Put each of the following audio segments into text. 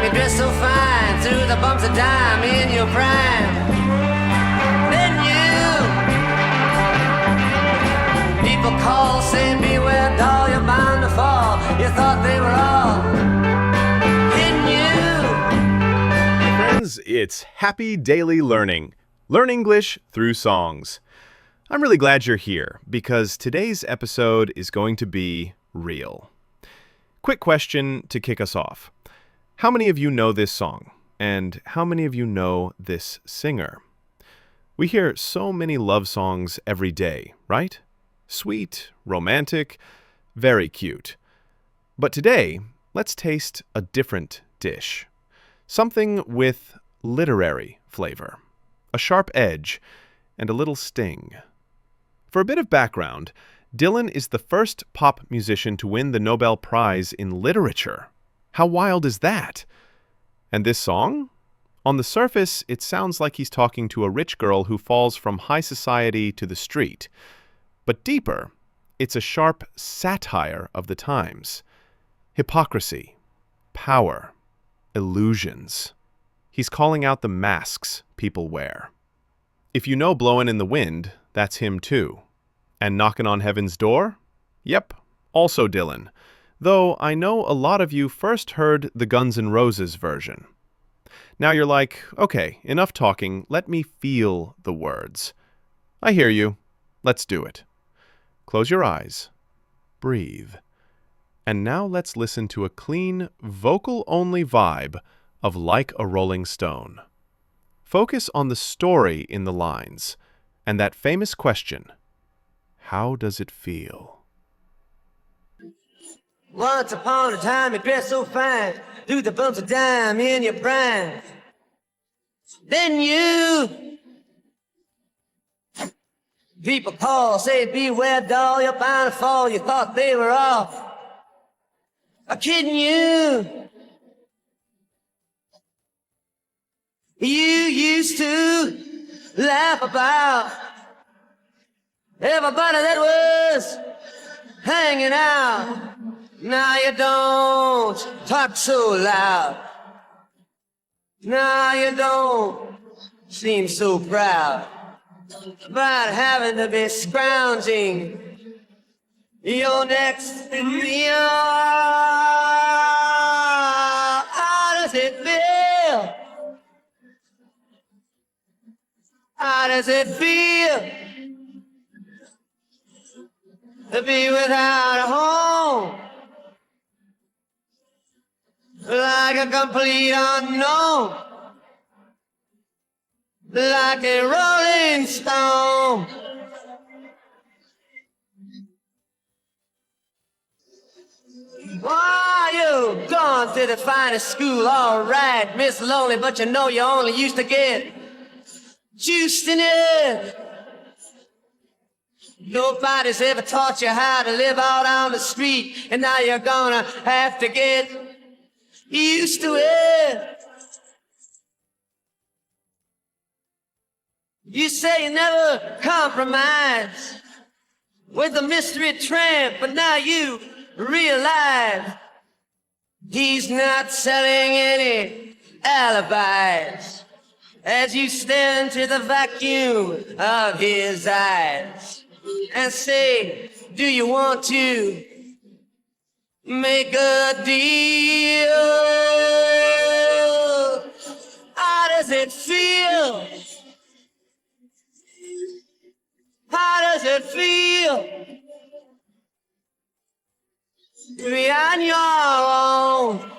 you dress so fine through the bumps of dime in your prime. Then you, people call, saying beware doll, you're bound to fall. You thought they were all hitting you. Friends, it's Happy Daily Learning. Learn English through songs. I'm really glad you're here because today's episode is going to be real. Quick question to kick us off. How many of you know this song? And how many of you know this singer? We hear so many love songs every day, right? Sweet, romantic, very cute. But today, let's taste a different dish. Something with literary flavor, a sharp edge, and a little sting. For a bit of background, Dylan is the first pop musician to win the Nobel Prize in Literature. How wild is that? And this song? On the surface, it sounds like he's talking to a rich girl who falls from high society to the street. But deeper, it's a sharp satire of the times. Hypocrisy, power, illusions. He's calling out the masks people wear. If you know Blowin' in the Wind, that's him too. And Knockin' on Heaven's Door? Yep, also Dylan. Though I know a lot of you first heard the Guns N' Roses version. Now you're like, okay, enough talking, let me feel the words. I hear you. Let's do it. Close your eyes. Breathe. And now let's listen to a clean, vocal-only vibe of Like a Rolling Stone. Focus on the story in the lines, and that famous question, how does it feel? Once upon a time you dressed so fine, through the bumps of dime in your prime. Then you, people call, say beware doll, you're bound to fall. You thought they were all kidding you. You used to laugh about everybody that was hanging out. Now you don't talk so loud. Now you don't seem so proud about having to be scrounging your next meal. How does it feel? How does it feel to be without a home? Like a complete unknown, like a rolling stone. Why, you gone to the finest school, all right, Miss Lonely, but you know you only used to get juiced in it. Nobody's ever taught you how to live out on the street, and now you're gonna have to get used to it. You say you never compromise with the mystery tramp, but now you realize he's not selling any alibis as you stare into the vacuum of his eyes and say, do you want to make a deal? How does it feel? How does it feel to be on your own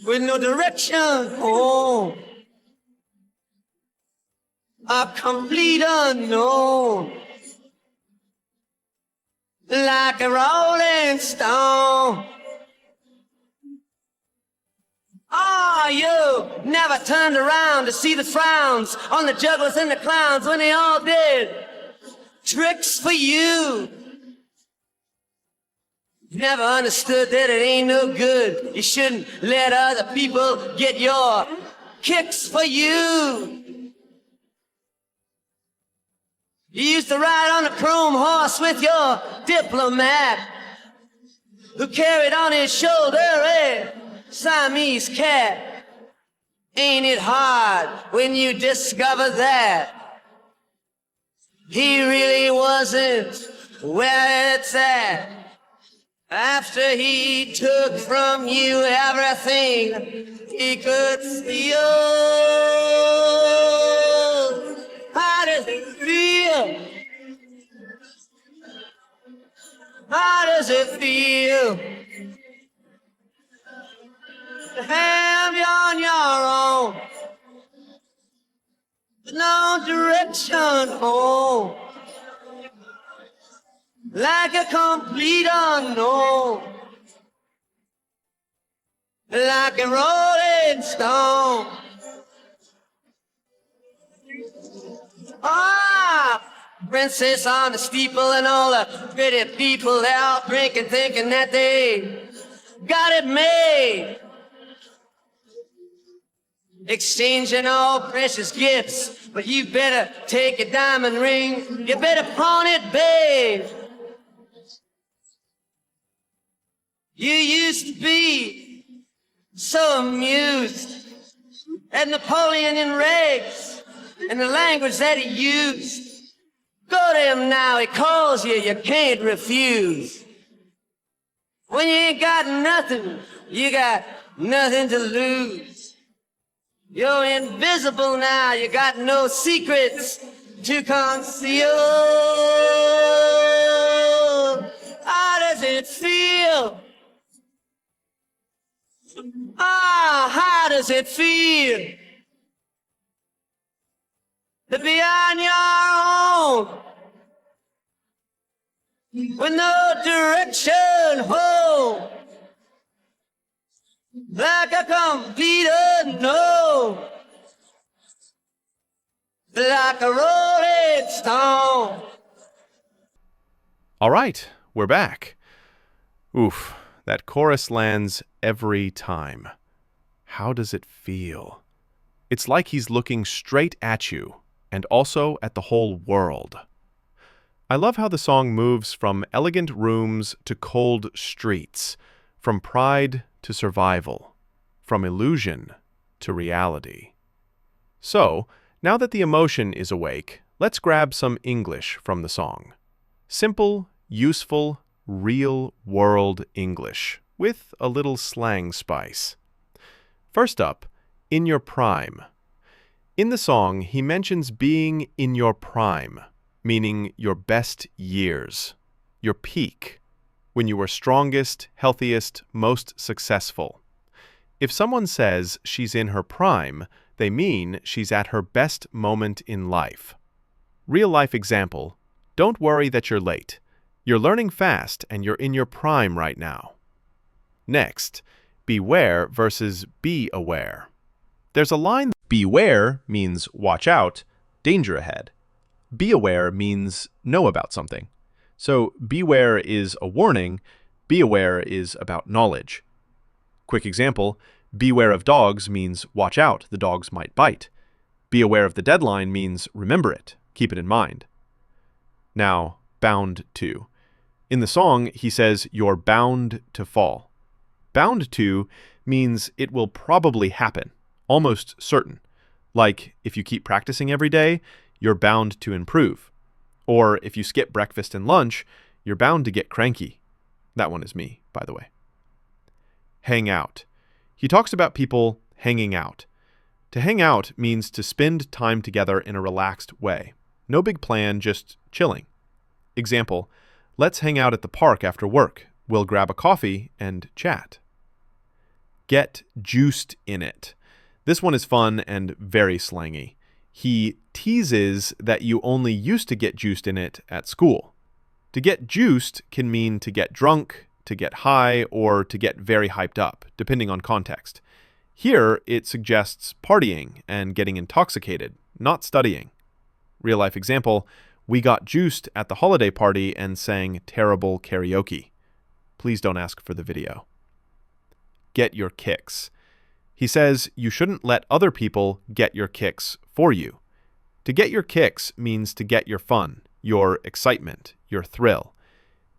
with no direction home? A complete unknown, like a rolling stone. Oh, you never turned around to see the frowns on the jugglers and the clowns when they all did tricks for you. Never understood that it ain't no good. You shouldn't let other people get your kicks for you. You used to ride on a chrome horse with your diplomat, who carried on his shoulder a Siamese cat. Ain't it hard when you discover that he really wasn't where it's at? After he took from you everything he could steal. How does it feel? How does it feel to have you on your own, with no direction home, like a complete unknown, like a rolling stone? Ah, princess on the steeple and all the pretty people, they're all drinking, thinking that they got it made. Exchanging all precious gifts, but you better take a diamond ring, you better pawn it, babe. You used to be so amused at Napoleon in rags and the language that he used. Go to him now, he calls you, you can't refuse. When you ain't got nothing, you got nothing to lose. You're invisible now, you got no secrets to conceal. How does it feel? Ah, how does it feel to be on your own, with no direction home, like a complete unknown, like a rolling stone? All right, we're back. Oof, that chorus lands every time. How does it feel? It's like he's looking straight at you, and also at the whole world. I love how the song moves from elegant rooms to cold streets, from pride to survival, from illusion to reality. So, now that the emotion is awake, let's grab some English from the song. Simple, useful, real-world English, with a little slang spice. First up, in your prime. In the song, he mentions being in your prime, meaning your best years, your peak, when you were strongest, healthiest, most successful. If someone says she's in her prime, they mean she's at her best moment in life. Real-life example, don't worry that you're late. You're learning fast and you're in your prime right now. Next, beware versus be aware. There's a line, beware means watch out, danger ahead. Be aware means know about something. So beware is a warning, be aware is about knowledge. Quick example, beware of dogs means watch out, the dogs might bite. Be aware of the deadline means remember it, keep it in mind. Now, bound to. In the song, he says you're bound to fall. Bound to means it will probably happen, almost certain. Like, if you keep practicing every day, you're bound to improve. Or if you skip breakfast and lunch, you're bound to get cranky. That one is me, by the way. Hang out. He talks about people hanging out. To hang out means to spend time together in a relaxed way. No big plan, just chilling. Example, let's hang out at the park after work. We'll grab a coffee and chat. Get juiced in it. This one is fun and very slangy. He teases that you only used to get juiced in it at school. To get juiced can mean to get drunk, to get high, or to get very hyped up, depending on context. Here, it suggests partying and getting intoxicated, not studying. Real-life example, we got juiced at the holiday party and sang terrible karaoke. Please don't ask for the video. Get your kicks. He says you shouldn't let other people get your kicks for you. To get your kicks means to get your fun, your excitement, your thrill.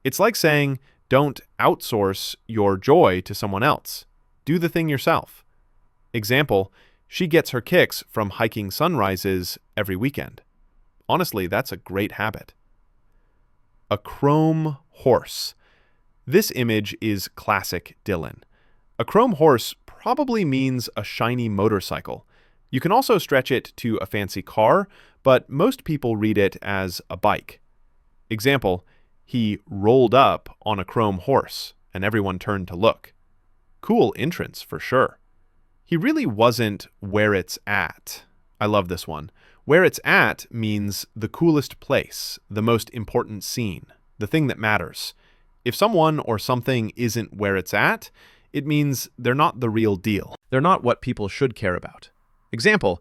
It's like saying don't outsource your joy to someone else. Do the thing yourself. Example, she gets her kicks from hiking sunrises every weekend. Honestly, that's a great habit. A chrome horse. This image is classic Dylan. A chrome horse probably means a shiny motorcycle. You can also stretch it to a fancy car, but most people read it as a bike. Example, he rolled up on a chrome horse, and everyone turned to look. Cool entrance, for sure. He really wasn't where it's at. I love this one. Where it's at means the coolest place, the most important scene, the thing that matters. If someone or something isn't where it's at, it means they're not the real deal. They're not what people should care about. Example,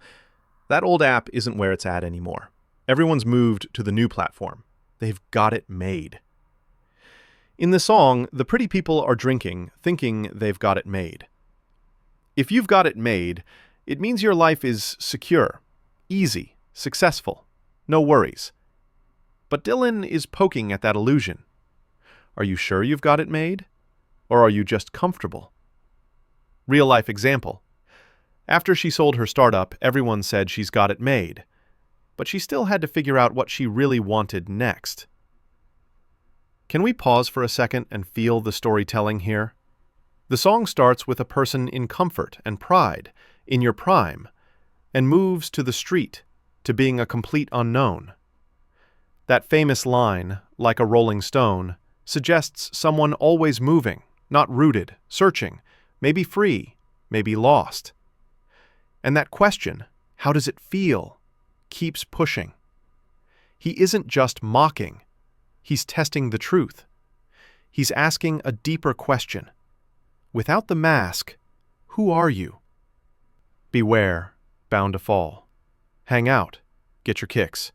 that old app isn't where it's at anymore. Everyone's moved to the new platform. They've got it made. In the song, the pretty people are drinking, thinking they've got it made. If you've got it made, it means your life is secure, easy, successful, no worries. But Dylan is poking at that illusion. Are you sure you've got it made? Or are you just comfortable? Real-life example. After she sold her startup, everyone said she's got it made. But she still had to figure out what she really wanted next. Can we pause for a second and feel the storytelling here? The song starts with a person in comfort and pride, in your prime, and moves to the street, to being a complete unknown. That famous line, like a rolling stone, suggests someone always moving, not rooted, searching, maybe free, maybe lost. And that question, how does it feel, keeps pushing. He isn't just mocking. He's testing the truth. He's asking a deeper question. Without the mask, who are you? Beware, bound to fall. Hang out, get your kicks.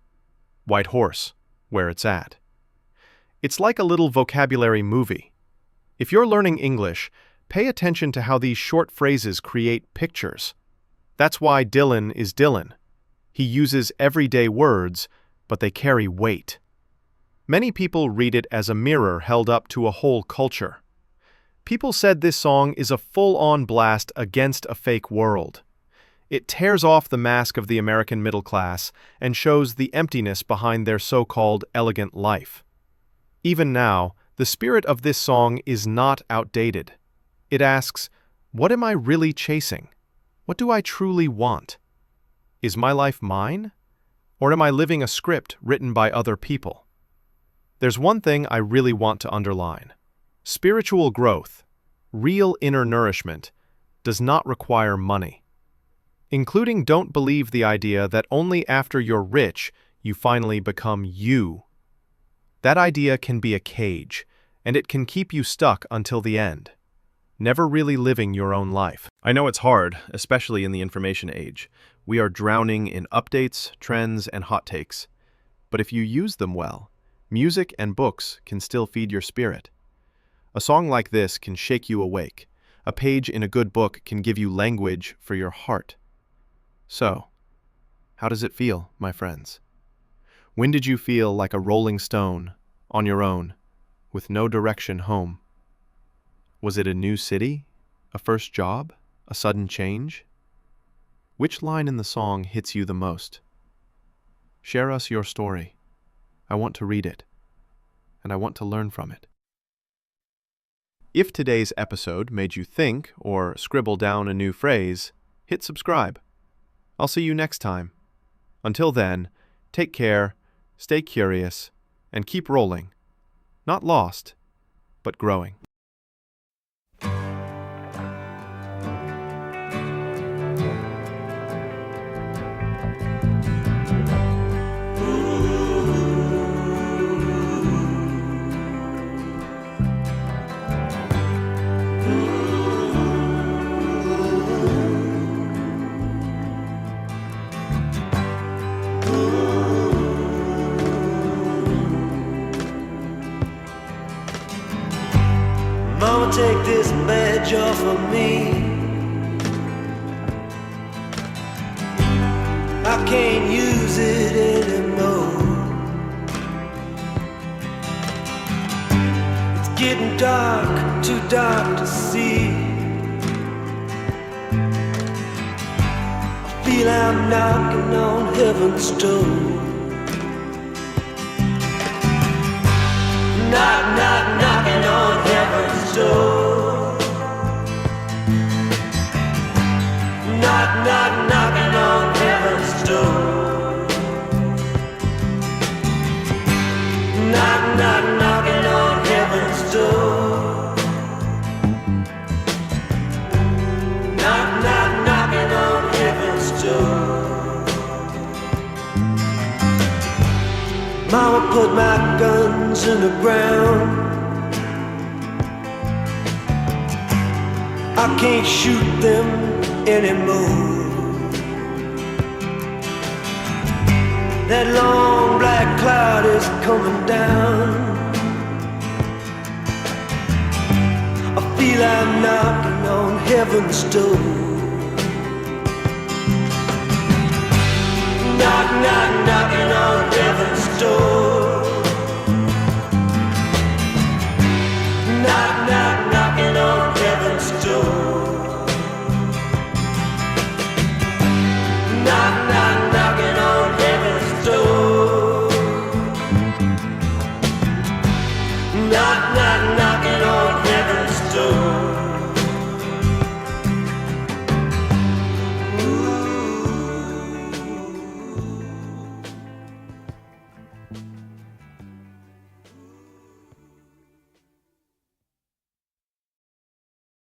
White horse, where it's at. It's like a little vocabulary movie. If you're learning English, pay attention to how these short phrases create pictures. That's why Dylan is Dylan. He uses everyday words, but they carry weight. Many people read it as a mirror held up to a whole culture. People said this song is a full-on blast against a fake world. It tears off the mask of the American middle class and shows the emptiness behind their so-called elegant life. Even now, the spirit of this song is not outdated. It asks, what am I really chasing? What do I truly want? Is my life mine? Or am I living a script written by other people? There's one thing I really want to underline. Spiritual growth, real inner nourishment, does not require money. Including don't believe the idea that only after you're rich you finally become you. That idea can be a cage, and it can keep you stuck until the end, never really living your own life. I know it's hard, especially in the information age. We are drowning in updates, trends, and hot takes. But if you use them well, music and books can still feed your spirit. A song like this can shake you awake. A page in a good book can give you language for your heart. So, how does it feel, my friends? When did you feel like a rolling stone, on your own, with no direction home? Was it a new city? A first job? A sudden change? Which line in the song hits you the most? Share us your story. I want to read it, and I want to learn from it. If today's episode made you think or scribble down a new phrase, hit subscribe. I'll see you next time. Until then, take care, stay curious, and keep rolling. Not lost, but growing. Mama, take this badge off of me. I can't use it anymore. It's getting dark, too dark to see. feel I'm knocking on heaven's door. Knock, knock, knocking on heaven's door. Knock, knock, knocking on heaven's door. Knock, knock, knocking on heaven's door. Knock, knock, knocking on heaven's door. Mama put my guns in the ground. I can't shoot them anymore. That long black cloud is coming down. I feel I'm knocking on heaven's door. Knock, knock, knocking